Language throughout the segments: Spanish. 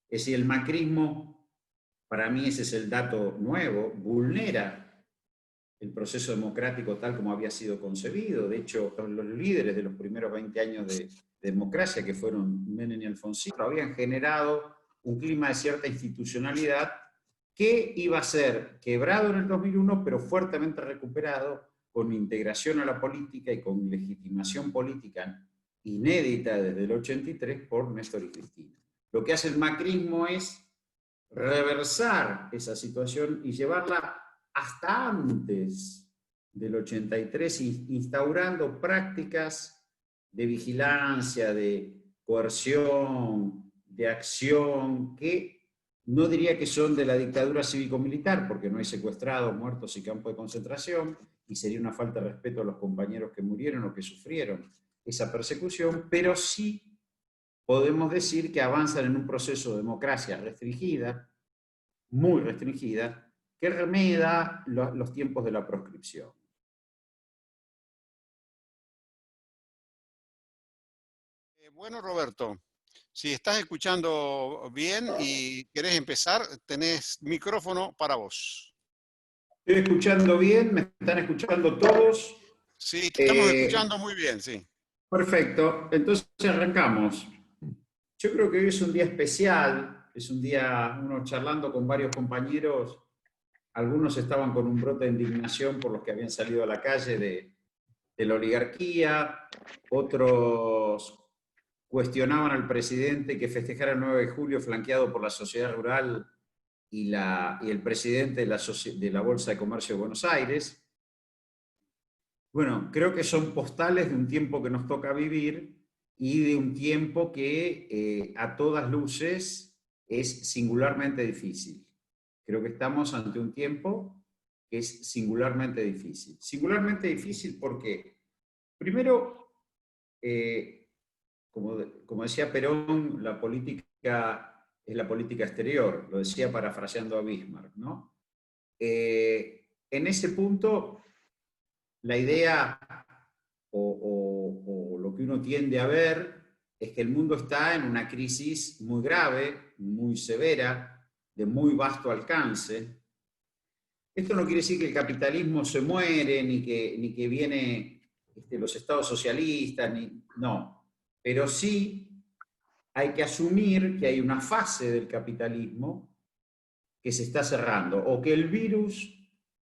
Es decir, el macrismo, para mí ese es el dato nuevo, vulnera el proceso democrático tal como había sido concebido. De hecho, los líderes de los primeros 20 años de democracia, que fueron Menem y Alfonsín, habían generado un clima de cierta institucionalidad que iba a ser quebrado en el 2001, pero fuertemente recuperado con integración a la política y con legitimación política inédita desde el 83 por Néstor y Cristina. Lo que hace el macrismo es reversar esa situación y llevarla hasta antes del 83, instaurando prácticas de vigilancia, de coerción, de acción, que no diría que son de la dictadura cívico-militar, porque no hay secuestrados, muertos y campos de concentración, y sería una falta de respeto a los compañeros que murieron o que sufrieron esa persecución, pero sí podemos decir que avanzan en un proceso de democracia restringida, muy restringida, que remeda los tiempos de la proscripción. Bueno, Roberto, si estás escuchando bien y querés empezar, tenés micrófono para vos. ¿Estoy escuchando bien? ¿Me están escuchando todos? Sí, te estamos escuchando muy bien, sí. Perfecto, entonces arrancamos. Yo creo que hoy es un día especial, es un día, uno charlando con varios compañeros, algunos estaban con un brote de indignación por los que habían salido a la calle de la oligarquía, otros cuestionaban al presidente que festejara el 9 de julio flanqueado por la sociedad rural y el presidente de la Bolsa de Comercio de Buenos Aires. Bueno, creo que son postales de un tiempo que nos toca vivir y de un tiempo que a todas luces es singularmente difícil. Creo que estamos ante un tiempo que es singularmente difícil. Singularmente difícil porque, primero, como decía Perón, la política es la política exterior, lo decía parafraseando a Bismarck, ¿no? En ese punto, la idea o lo que uno tiende a ver es que el mundo está en una crisis muy grave, muy severa, de muy vasto alcance. Esto no quiere decir que el capitalismo se muere, ni que viene los estados socialistas, no. Pero sí hay que asumir que hay una fase del capitalismo que se está cerrando, o que el virus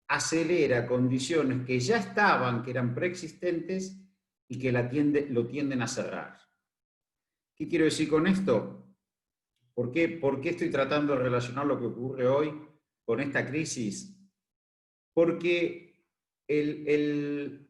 acelera condiciones que ya estaban, que eran preexistentes y que lo tienden a cerrar. ¿Qué quiero decir con esto? ¿Por qué estoy tratando de relacionar lo que ocurre hoy con esta crisis? Porque el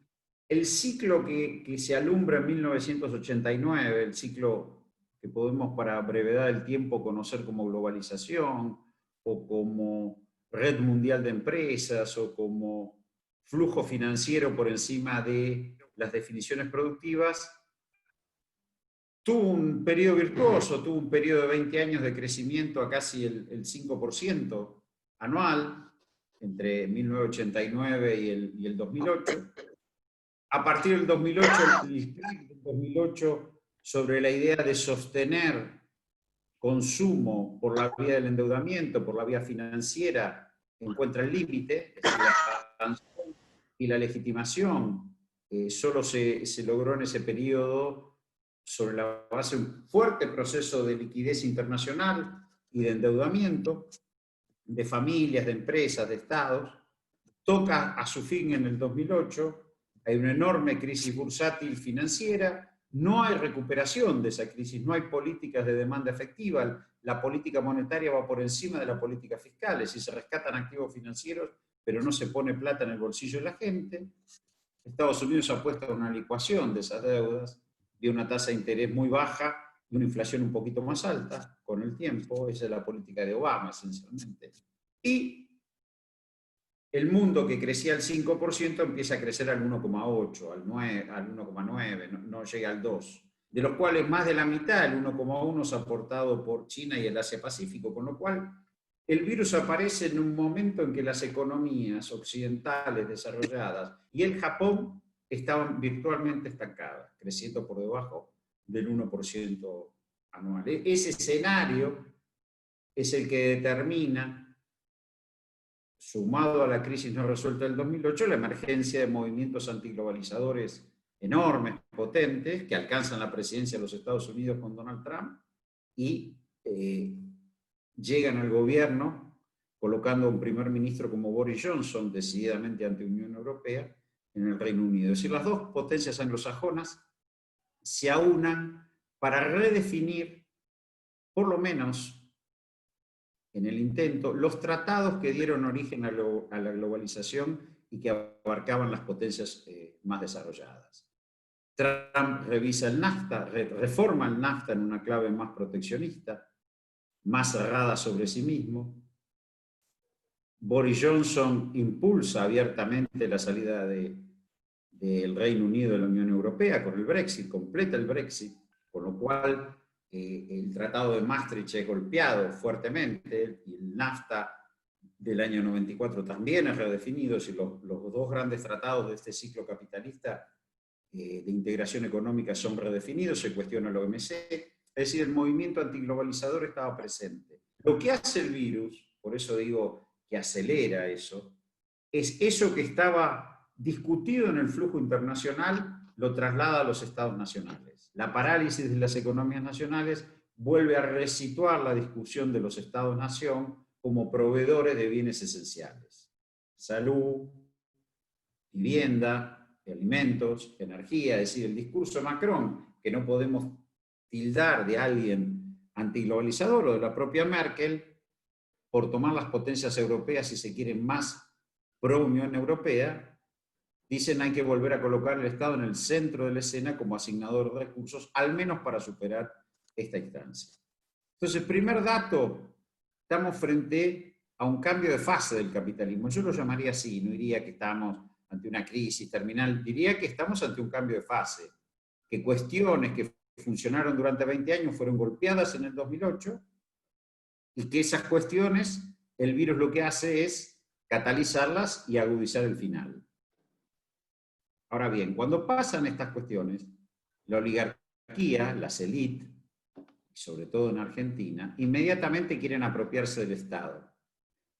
ciclo que se alumbra en 1989, el ciclo que podemos para brevedad del tiempo conocer como globalización o como red mundial de empresas o como flujo financiero por encima de las definiciones productivas, tuvo un periodo virtuoso, tuvo un periodo de 20 años de crecimiento a casi el 5% anual, entre 1989 y el 2008. A partir del 2008, el crack del 2008 sobre la idea de sostener consumo por la vía del endeudamiento, por la vía financiera, encuentra el límite, es decir, la sanción y la legitimación solo se logró en ese periodo sobre la base de un fuerte proceso de liquidez internacional y de endeudamiento de familias, de empresas, de estados. Toca a su fin en el 2008, hay una enorme crisis bursátil financiera, no hay recuperación de esa crisis, no hay políticas de demanda efectiva, la política monetaria va por encima de la política fiscal, es decir, se rescatan activos financieros, pero no se pone plata en el bolsillo de la gente. Estados Unidos apuesta a una licuación de esas deudas, de una tasa de interés muy baja y una inflación un poquito más alta con el tiempo, esa es la política de Obama esencialmente. Y el mundo que crecía al 5% empieza a crecer al 1,8, al 1,9, no llega al 2, de los cuales más de la mitad, el 1,1, es aportado por China y el Asia-Pacífico, con lo cual el virus aparece en un momento en que las economías occidentales desarrolladas y el Japón estaban virtualmente estancadas, creciendo por debajo del 1% anual. Ese escenario es el que determina, sumado a la crisis no resuelta del 2008, la emergencia de movimientos antiglobalizadores enormes, potentes, que alcanzan la presidencia de los Estados Unidos con Donald Trump y llegan al gobierno colocando a un primer ministro como Boris Johnson, decididamente anti-Unión Europea, en el Reino Unido. Es decir, las dos potencias anglosajonas se aunan para redefinir, por lo menos en el intento, los tratados que dieron origen a la globalización y que abarcaban las potencias más desarrolladas. Trump revisa el NAFTA, reforma el NAFTA en una clave más proteccionista, más cerrada sobre sí mismo. Boris Johnson impulsa abiertamente la salida del Reino Unido de la Unión Europea con el Brexit, completa el Brexit, con lo cual el Tratado de Maastricht es golpeado fuertemente y el NAFTA del año 94 también es redefinido. Si los dos grandes tratados de este ciclo capitalista de integración económica son redefinidos, se cuestiona la OMC, es decir, el movimiento antiglobalizador estaba presente. Lo que hace el virus, por eso digo que acelera eso, es eso que estaba discutido en el flujo internacional, lo traslada a los estados nacionales. La parálisis de las economías nacionales vuelve a resituar la discusión de los estados-nación como proveedores de bienes esenciales. Salud, vivienda, alimentos, energía, es decir, el discurso de Macron, que no podemos tildar de alguien antiglobalizador, o de la propia Merkel, por tomar las potencias europeas, si se quiere, más pro-Unión Europea, dicen hay que volver a colocar al Estado en el centro de la escena como asignador de recursos, al menos para superar esta instancia. Entonces, primer dato, estamos frente a un cambio de fase del capitalismo. Yo lo llamaría así, no diría que estamos ante una crisis terminal, diría que estamos ante un cambio de fase, que cuestiones que funcionaron durante 20 años fueron golpeadas en el 2008 y que esas cuestiones, el virus lo que hace es catalizarlas y agudizar el final. Ahora bien, cuando pasan estas cuestiones, la oligarquía, las élites, sobre todo en Argentina, inmediatamente quieren apropiarse del Estado.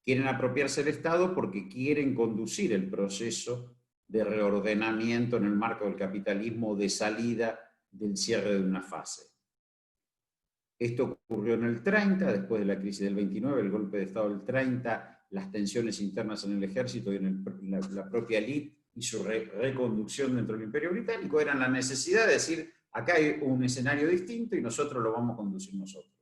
Quieren apropiarse del Estado porque quieren conducir el proceso de reordenamiento en el marco del capitalismo, de salida del cierre de una fase. Esto ocurrió en el 30, después de la crisis del 29, el golpe de Estado del 30, las tensiones internas en el ejército y en la propia élite y su reconducción dentro del Imperio Británico, eran la necesidad de decir, acá hay un escenario distinto y nosotros lo vamos a conducir nosotros.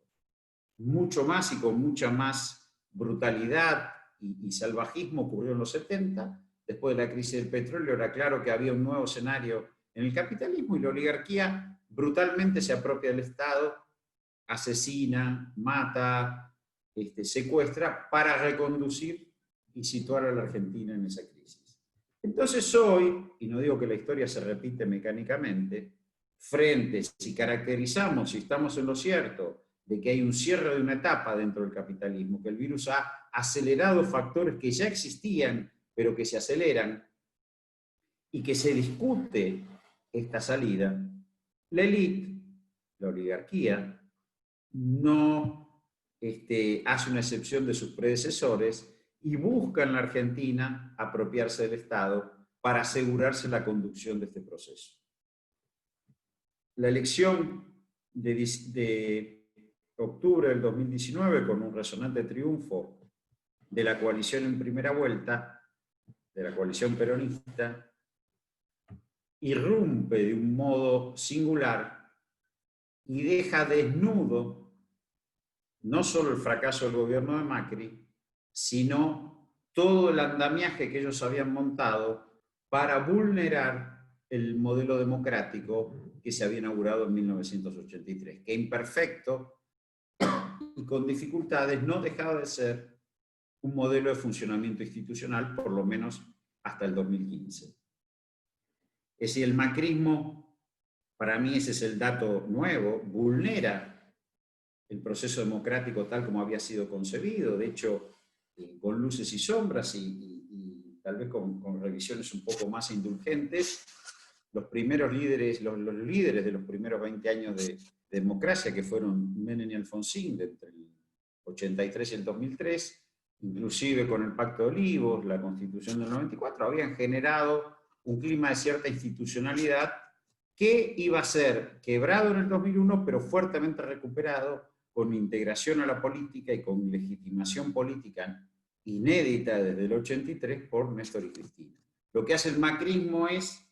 Mucho más y con mucha más brutalidad y salvajismo ocurrió en los 70, después de la crisis del petróleo era claro que había un nuevo escenario en el capitalismo y la oligarquía brutalmente se apropia del Estado, asesina, mata, secuestra para reconducir y situar a la Argentina en esa crisis. Entonces hoy, y no digo que la historia se repite mecánicamente, si caracterizamos, si estamos en lo cierto, de que hay un cierre de una etapa dentro del capitalismo, que el virus ha acelerado factores que ya existían, pero que se aceleran, y que se discute esta salida, la élite, la oligarquía, no hace una excepción de sus predecesores y busca en la Argentina apropiarse del Estado para asegurarse la conducción de este proceso. La elección de octubre del 2019, con un resonante triunfo de la coalición en primera vuelta, de la coalición peronista, irrumpe de un modo singular y deja desnudo no solo el fracaso del gobierno de Macri, sino todo el andamiaje que ellos habían montado para vulnerar el modelo democrático que se había inaugurado en 1983, que imperfecto y con dificultades no dejaba de ser un modelo de funcionamiento institucional, por lo menos hasta el 2015. Es decir, el macrismo, para mí ese es el dato nuevo, vulnera el proceso democrático tal como había sido concebido, de hecho, con luces y sombras y tal vez con revisiones un poco más indulgentes, los primeros líderes, los líderes de los primeros 20 años de democracia, que fueron Menem y Alfonsín, entre el 83 y el 2003, inclusive con el Pacto de Olivos, la Constitución del 94, habían generado un clima de cierta institucionalidad que iba a ser quebrado en el 2001, pero fuertemente recuperado con integración a la política y con legitimación política inédita desde el 83 por Néstor y Cristina. Lo que hace el macrismo es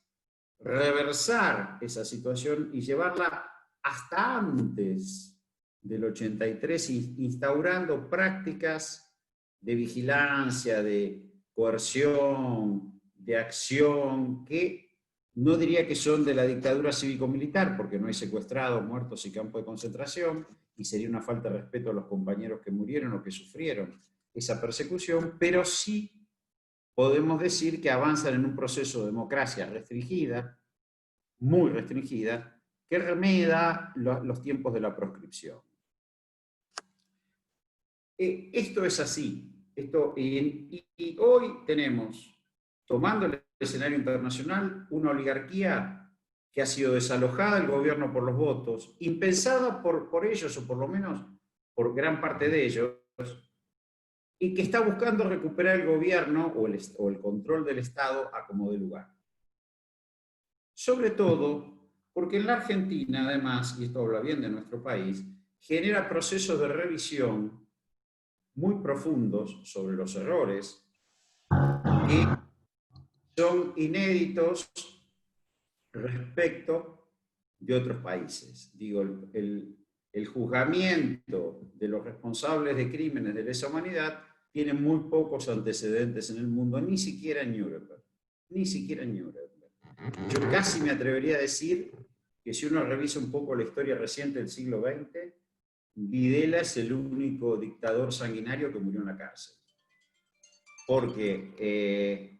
reversar esa situación y llevarla hasta antes del 83, instaurando prácticas de vigilancia, de coerción, de acción, que no diría que son de la dictadura cívico-militar, porque no hay secuestrados, muertos y campos de concentración, y sería una falta de respeto a los compañeros que murieron o que sufrieron esa persecución, pero sí podemos decir que avanzan en un proceso de democracia restringida, muy restringida, que remeda los tiempos de la proscripción. Esto es así. Y hoy tenemos, tomando el escenario internacional, una oligarquía que ha sido desalojada del gobierno por los votos, impensada por ellos, o por lo menos por gran parte de ellos, y que está buscando recuperar el gobierno o el control del Estado a como de lugar. Sobre todo porque en la Argentina, además, y esto habla bien de nuestro país, genera procesos de revisión muy profundos sobre los errores que son inéditos respecto de otros países. Digo, el juzgamiento de los responsables de crímenes de lesa humanidad tiene muy pocos antecedentes en el mundo, ni siquiera en Nuremberg. Ni siquiera en Nuremberg. Yo casi me atrevería a decir que si uno revisa un poco la historia reciente del siglo XX, Videla es el único dictador sanguinario que murió en la cárcel. Porque,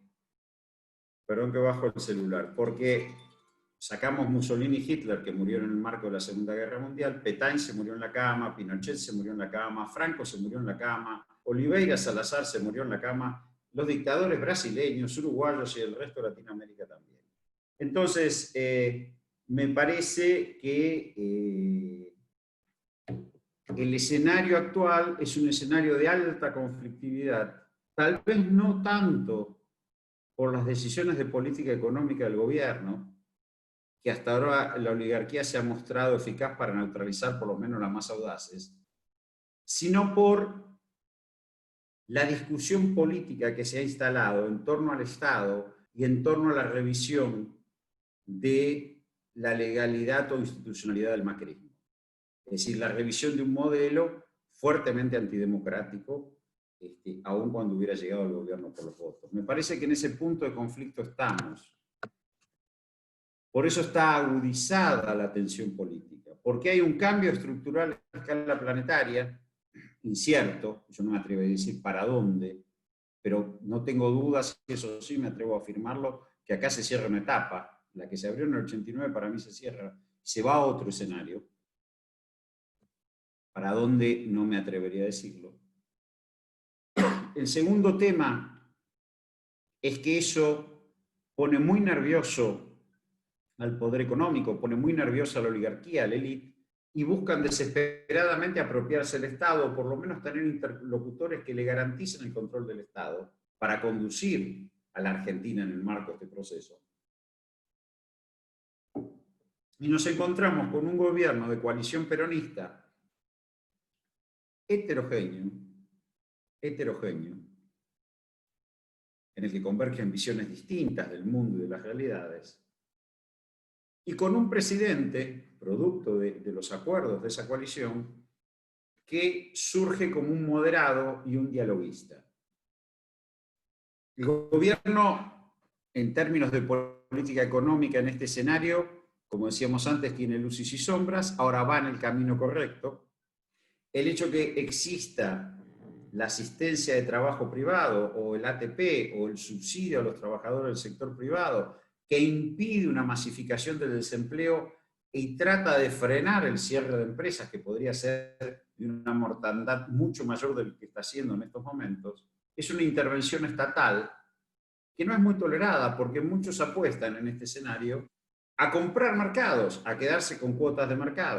perdón que bajo el celular, porque sacamos Mussolini y Hitler, que murieron en el marco de la Segunda Guerra Mundial, Petain se murió en la cama, Pinochet se murió en la cama, Franco se murió en la cama, Oliveira Salazar se murió en la cama, los dictadores brasileños, uruguayos y el resto de Latinoamérica también. Entonces, me parece que el escenario actual es un escenario de alta conflictividad, tal vez no tanto por las decisiones de política económica del gobierno, que hasta ahora la oligarquía se ha mostrado eficaz para neutralizar por lo menos las más audaces, sino por la discusión política que se ha instalado en torno al Estado y en torno a la revisión de la legalidad o institucionalidad del macrismo. Es decir, la revisión de un modelo fuertemente antidemocrático, aun cuando hubiera llegado al gobierno por los votos. Me parece que en ese punto de conflicto estamos. Por eso está agudizada la tensión política, porque hay un cambio estructural a escala planetaria, incierto, yo no me atrevo a decir para dónde, pero no tengo dudas, eso sí me atrevo a afirmarlo, que acá se cierra una etapa, la que se abrió en el 89 para mí se cierra, se va a otro escenario, para dónde no me atrevería a decirlo. El segundo tema es que eso pone muy nervioso al poder económico, pone muy nerviosa a la oligarquía, a la élite, y buscan desesperadamente apropiarse del Estado, o por lo menos tener interlocutores que le garanticen el control del Estado para conducir a la Argentina en el marco de este proceso. Y nos encontramos con un gobierno de coalición peronista heterogéneo, en el que convergen visiones distintas del mundo y de las realidades, y con un presidente, producto de los acuerdos de esa coalición, que surge como un moderado y un dialoguista. El gobierno, en términos de política económica en este escenario, como decíamos antes, tiene luces y sombras, ahora va en el camino correcto. El hecho que exista la asistencia de trabajo privado o el ATP o el subsidio a los trabajadores del sector privado, que impide una masificación del desempleo y trata de frenar el cierre de empresas, que podría ser de una mortandad mucho mayor de lo que está haciendo en estos momentos, es una intervención estatal que no es muy tolerada, porque muchos apuestan en este escenario a comprar mercados, a quedarse con cuotas de mercado.